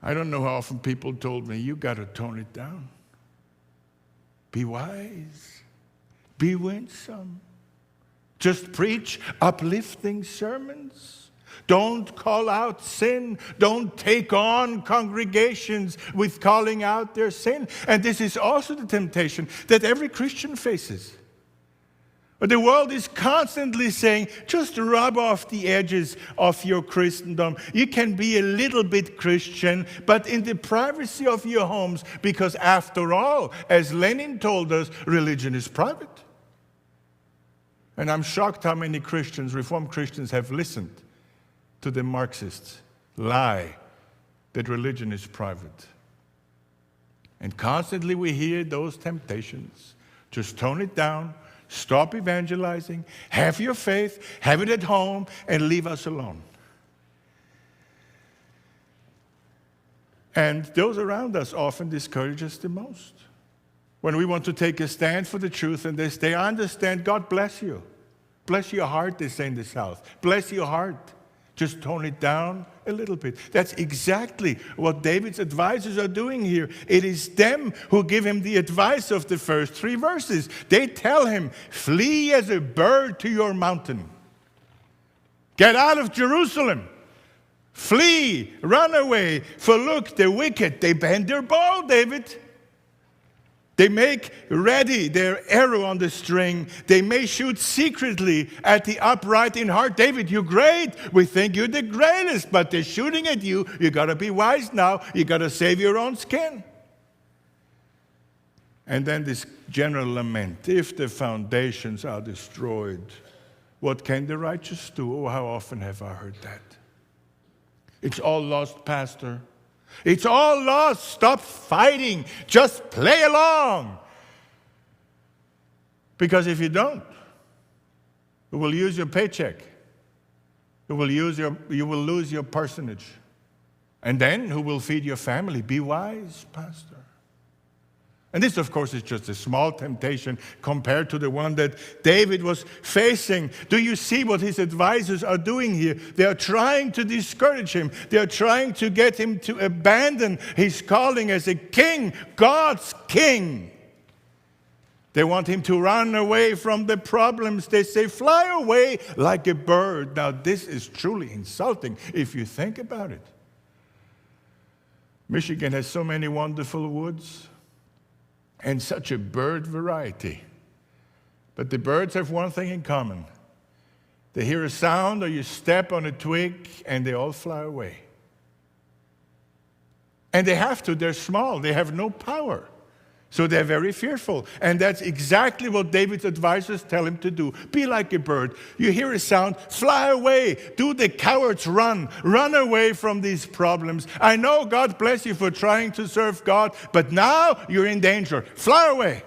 I don't know how often people told me, you got to tone it down. Be wise. Be winsome. Just preach uplifting sermons. Don't call out sin. Don't take on congregations with calling out their sin. And this is also the temptation that every Christian faces. But the world is constantly saying, just rub off the edges of your Christendom. You can be a little bit Christian, but in the privacy of your homes, because after all, as Lenin told us, religion is private. And I'm shocked how many Christians, Reformed Christians, have listened to the Marxists' lie that religion is private. And constantly we hear those temptations. Just tone it down. Stop evangelizing, have your faith, have it at home, and leave us alone. And those around us often discourage us the most. When we want to take a stand for the truth and they say, I understand, God bless you. Bless your heart, they say in the South. Bless your heart. Just tone it down a little bit. That's exactly what David's advisors are doing here. It is them who give him the advice of the first 3 verses. They tell him, flee as a bird to your mountain. Get out of Jerusalem. Flee, run away. For look, the wicked, they bend their bow, David. They make ready their arrow on the string. They may shoot secretly at the upright in heart. David, you're great. We think you're the greatest, but they're shooting at you. You got to be wise now. You got to save your own skin. And then this general lament. If the foundations are destroyed, what can the righteous do? Oh, how often have I heard that? It's all lost, Pastor. It's all lost. Stop fighting. Just play along. Because if you don't, you will use your paycheck. You will lose your parsonage. And then who will feed your family? Be wise, Pastor. And this, of course, is just a small temptation compared to the one that David was facing. Do you see what his advisors are doing here? They are trying to discourage him. They are trying to get him to abandon his calling as a king, God's king. They want him to run away from the problems. They say, fly away like a bird. Now, this is truly insulting if you think about it. Michigan has so many wonderful woods and such a bird variety. But the birds have one thing in common. They hear a sound or you step on a twig and they all fly away. And they have to. They're small. They have no power. So they're very fearful. And that's exactly what David's advisors tell him to do. Be like a bird. You hear a sound, fly away. Do the cowards run. Run away from these problems. I know God bless you for trying to serve God, but now you're in danger. Fly away.